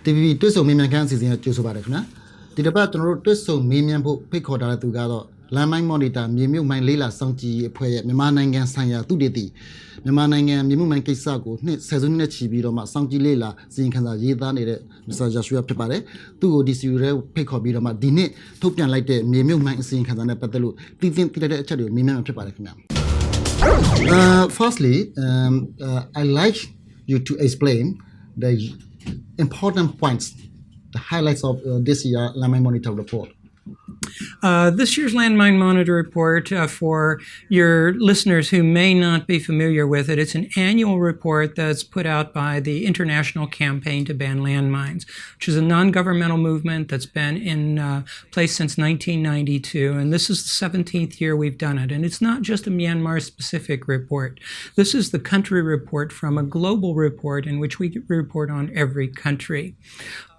DVB တွေ့ဆုံမေးမြန်းခန်းအစီအစဉ်ကိုကြိုဆိုပါတယ်ခင်ဗျာဒီတစ်ပတ်ကျွန်တော်တို့တွေ့ဆုံမေးမြန်းဖို့ဖိတ်ခေါ်ထားတဲ့သူကတော့လမ်းမိုင်းမော်နီတာမြေမြုပ်မိုင်းလေးလာစောင့်ကြည့်ရေးအဖွဲ့ရဲ့မြန်မာနိုင်ငံဆိုင်ရာသုတေသီမြန်မာနိုင်ငံမြေမြုပ်မိုင်းကိစ္စကိုနှစ်ဆယ်စုနှစ်ချီပြီးတော့မှစောင့်ကြည့်လေ့လာစီရင်ခံစာရေးသားနေတဲ့ Mr.Yeshua ဖြစ်ပါတယ်သူ့ကိုဒီစီယူရဲဖိတ်ခေါ်ပြီးတော့မှဒီနှစ်ထုတ်ပြန်လိုက်တဲ့မြေမြုပ်မိုင်းအစီရင်ခံစာနဲ့ပတ်သက်လို့တည်လိုက်တဲ့အချက်တွေကိုမေးမြန်းမှာဖြစ်ပါတယ်ခင်ဗျာFirstly, I like you to explain the important points, the highlights of this year Landmine Monitor report. This year's Landmine Monitor report, for your listeners who may not be familiar with it, it's an annual report that's put out by the International Campaign to Ban Landmines, which is a non-governmental movement that's been in place since 1992, and this is the 17th year we've done it. And it's not just a Myanmar-specific report. This is the country report from a global report in which we report on every country.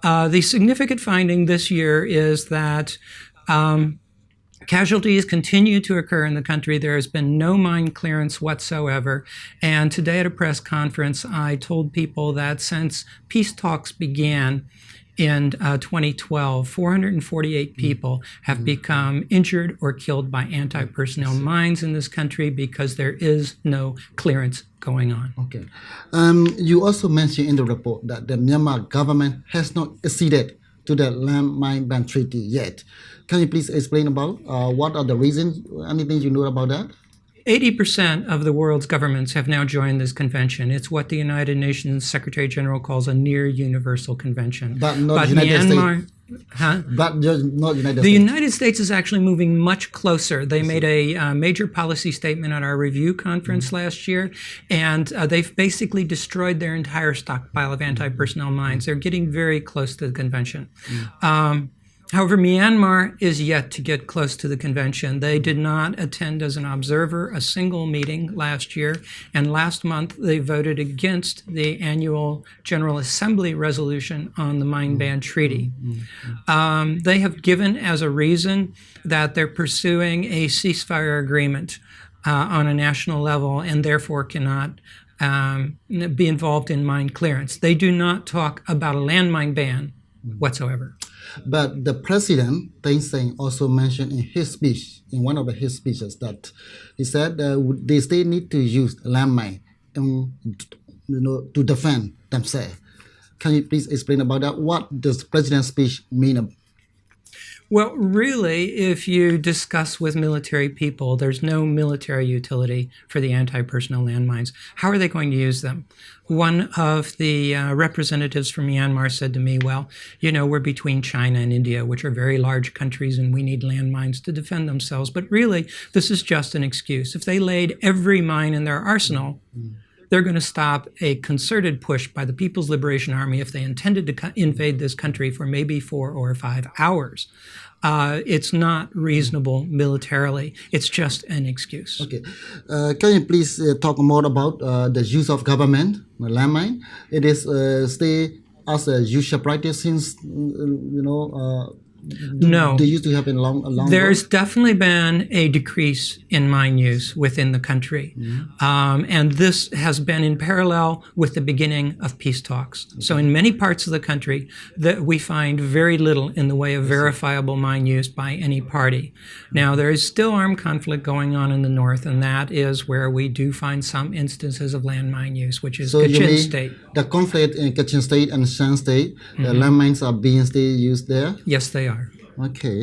The significant finding this year is that casualties continue to occur in the country. There has been no mine clearance whatsoever. And today at a press conference, I told people that since peace talks began in 2012, 448 people have become injured or killed by anti-personnel mines in this country because there is no clearance going on. Okay. You also mentioned in the report that the Myanmar government has not acceded to the landmine ban treaty yet. Can you please explain about what are the reasons? Anything you know about that? 80% of the world's governments have now joined this convention. It's what the United Nations Secretary General calls a near universal convention. But not United Myanmar, States. But just not United The States. United States is actually moving much closer. They made a major policy statement at our review conference last year, and they've basically destroyed their entire stockpile of anti-personnel mines. They're getting very close to the convention. However, Myanmar is yet to get close to the convention. They did not attend as an observer a single meeting last year, and last month they voted against the annual General Assembly resolution on the mine ban treaty. They have given as a reason that they're pursuing a ceasefire agreement on a national level and therefore cannot be involved in mine clearance. They do not talk about a landmine ban whatsoever. But the president, Thein Sein, also mentioned in his speech, in one of his speeches, that he said they still need to use landmine, to defend themselves. Can you please explain about that? What does president's speech mean? Well, really, if you discuss with military people, there's no military utility for the anti-personnel landmines. How are they going to use them? One of the representatives from Myanmar said to me, well, we're between China and India, which are very large countries, and we need landmines to defend themselves. But really, this is just an excuse. If they laid every mine in their arsenal, they're going to stop a concerted push by the People's Liberation Army if they intended to invade this country for maybe 4 or 5 hours. It's not reasonable militarily. It's just an excuse. Okay. Can you please talk more about the use of government, landmine? It is stay as a usual practice since, No. They used to have a long There's definitely been a decrease in mine use within the country. And this has been in parallel with the beginning of peace talks. So in many parts of the country, that we find very little in the way of verifiable mine use by any party. Now, there is still armed conflict going on in the north, and that is where we do find some instances of landmine use, which is Kachin State. The conflict in Kachin State and Shan State, the landmines are being still used there? Yes, they are. Okay.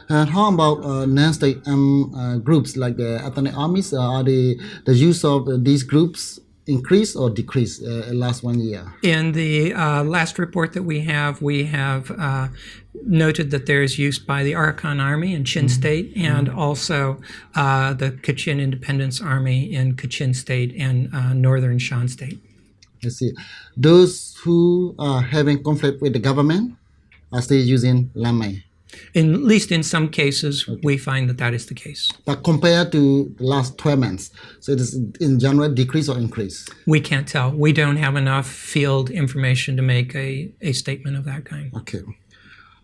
And how about non-state groups like the ethnic armies? Are the use of these groups increase or decrease last 1 year? In the last report that we have noted that there is use by the Arakan Army in Chin State and also the Kachin Independence Army in Kachin State and northern Shan State. I see. Those who are having conflict with the government are still using landmine? At least in some cases, we find that is the case. But compared to the last 12 months, so it is in general decrease or increase? We can't tell. We don't have enough field information to make a statement of that kind. Okay.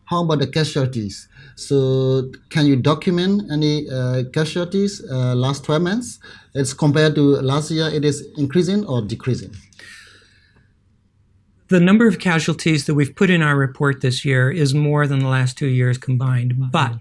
How about the casualties? So can you document any casualties last 12 months? It's compared to last year, it is increasing or decreasing? The number of casualties that we've put in our report this year is more than the last 2 years combined, but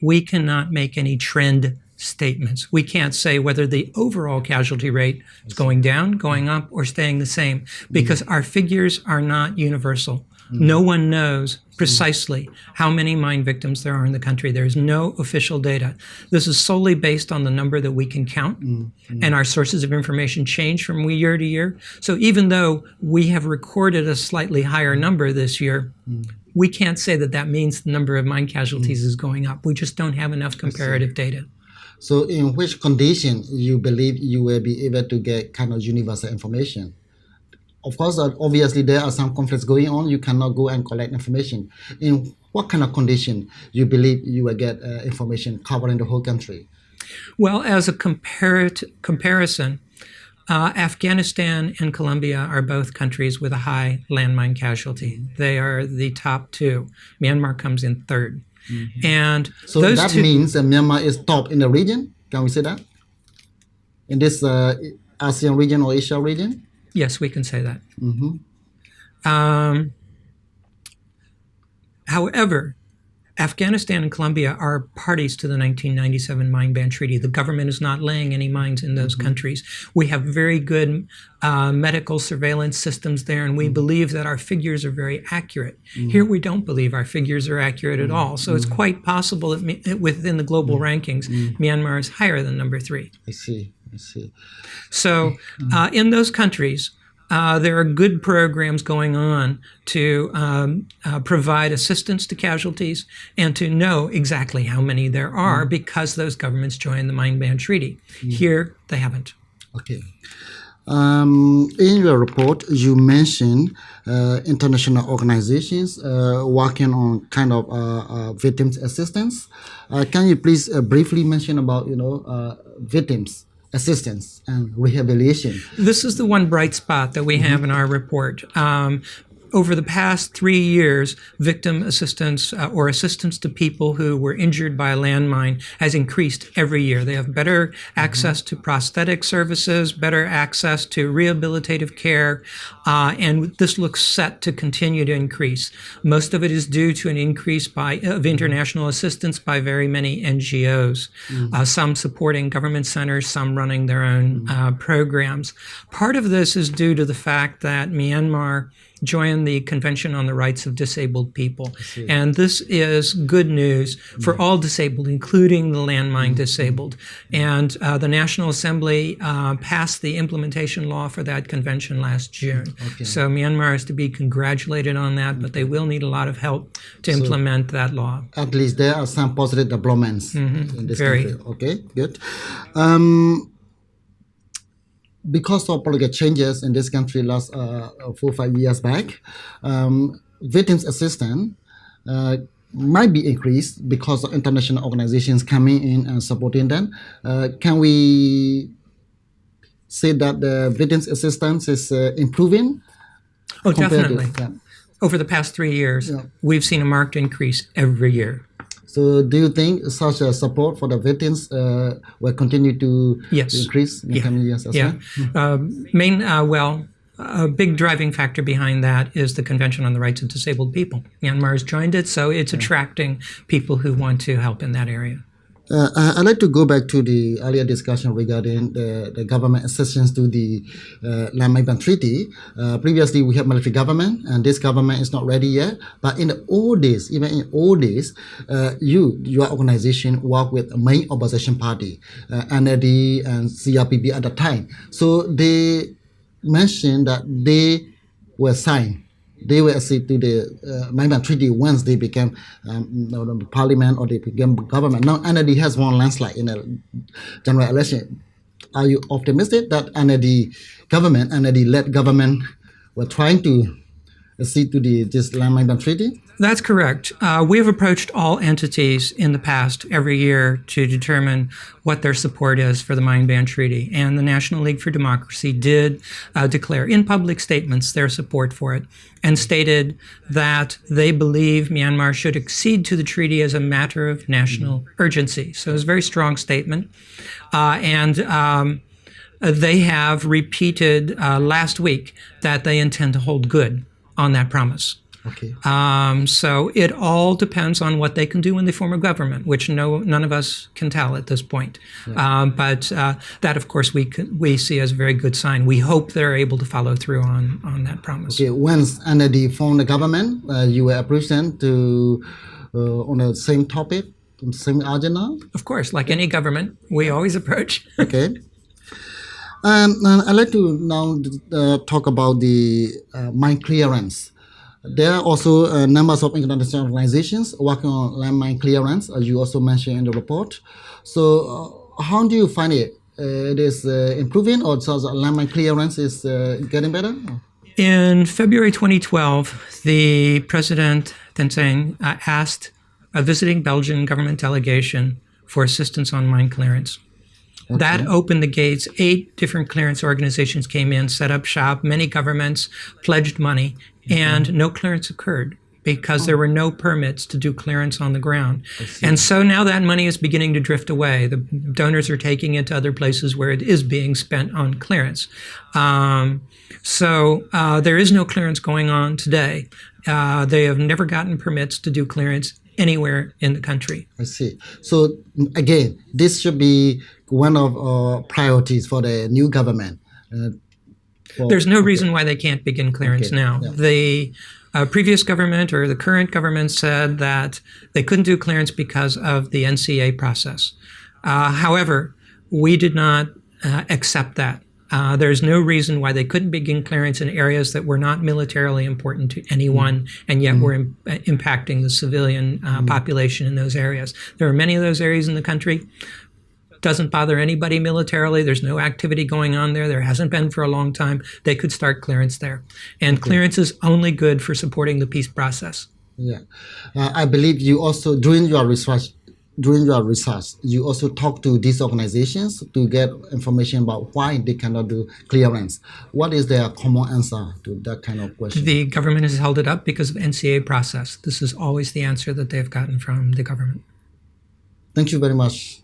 we cannot make any trend statements. We can't say whether the overall casualty rate is going down, going up, or staying the same, because our figures are not universal. No one knows precisely how many mine victims there are in the country. There is no official data. This is solely based on the number that we can count, and our sources of information change from year to year. So even though we have recorded a slightly higher number this year, we can't say that that means the number of mine casualties is going up. We just don't have enough comparative data. So in which condition you believe you will be able to get kind of universal information? Of course, obviously there are some conflicts going on. You cannot go and collect information. In what kind of condition you believe you will get information covering the whole country? Well, as a comparison, Afghanistan and Colombia are both countries with a high landmine casualty. They are the top two. Myanmar comes in third. And so those that means Myanmar is top in the region? Can we say that? In this ASEAN region or Asia region? Yes, we can say that. However, Afghanistan and Colombia are parties to the 1997 Mine Ban Treaty. The government is not laying any mines in those countries. We have very good medical surveillance systems there, and we believe that our figures are very accurate. Here we don't believe our figures are accurate at all. So it's quite possible that within the global rankings, Myanmar is higher than number 3. I see. So in those countries, there are good programs going on to provide assistance to casualties and to know exactly how many there are because those governments joined the Mine Ban Treaty. Here, they haven't. Okay. In your report, you mentioned international organizations working on kind of victims assistance. Can you please briefly mention about, victims assistance and rehabilitation? This is the one bright spot that we have in our report. Over the past 3 years, victim assistance or assistance to people who were injured by a landmine has increased every year. They have better access to prosthetic services, better access to rehabilitative care, and this looks set to continue to increase. Most of it is due to an increase of international assistance by very many NGOs, some supporting government centers, some running their own programs. Part of this is due to the fact that Myanmar joined the Convention on the Rights of Disabled People. And this is good news for all disabled, including the landmine disabled. And the National Assembly passed the implementation law for that convention last June. So Myanmar is to be congratulated on that, but they will need a lot of help to implement that law. At least there are some positive developments in this country. Okay, good. Because of political changes in this country last 4 or 5 years back, victims assistance might be increased because of international organizations coming in and supporting them. Can we say that the victims assistance is improving? Oh, definitely. Over the past 3 years, we've seen a marked increase every year. So do you think such a support for the victims will continue to increase in the coming years as well? A big driving factor behind that is the Convention on the Rights of Disabled People. Myanmar has joined it, so it's attracting people who want to help in that area. I'd like to go back to the earlier discussion regarding the government assistance to the Land Ban Treaty. Previously, we had military government, and this government is not ready yet. But in the old days, even in old days, your organization worked with a main opposition party, NLD and CRPP at the time. So they mentioned that they were signed. They will accede to the Mine Ban Treaty once they became parliament or they became government. Now NLD has won landslide in a general election. Are you optimistic that NLD-led government were trying to accede to this Mine Ban Treaty? That's correct. We have approached all entities in the past every year to determine what their support is for the Mine Ban Treaty. And the National League for Democracy did declare in public statements their support for it and stated that they believe Myanmar should accede to the treaty as a matter of national urgency. So it was a very strong statement. They have repeated last week that they intend to hold good on that promise. Okay. So it all depends on what they can do in the form of government, which none of us can tell at this point. Yeah. But that, of course, we see as a very good sign. We hope they're able to follow through on that promise. Okay. Once under the form of the government, you were present to on the same topic, same agenda. Of course, like any government, we always approach. Okay. I'd like to now talk about the mine clearance. There are also numbers of international organizations working on landmine clearance, as you also mentioned in the report. So how do you find it? It is improving, or so landmine clearance is getting better? In February 2012, the President Tenzing asked a visiting Belgian government delegation for assistance on mine clearance. Okay. That opened the gates. 8 different clearance organizations came in, set up shop. Many governments pledged money, and no clearance occurred because there were no permits to do clearance on the ground. And so now that money is beginning to drift away. The donors are taking it to other places where it is being spent on clearance. So there is no clearance going on today. They have never gotten permits to do clearance anywhere in the country. I see. So again, this should be one of priorities for the new government. There's no reason why they can't begin clearance now. Yeah. The previous government or the current government said that they couldn't do clearance because of the NCA process. However, we did not accept that. There's no reason why they couldn't begin clearance in areas that were not militarily important to anyone, and yet were impacting the civilian population in those areas. There are many of those areas in the country. Doesn't bother anybody militarily. There's no activity going on there. There hasn't been for a long time. They could start clearance there. And clearance is only good for supporting the peace process. Yeah. I believe you also, during your research, you also talk to these organizations to get information about why they cannot do clearance. What is their common answer to that kind of question? The government has held it up because of NCA process. This is always the answer that they've gotten from the government. Thank you very much.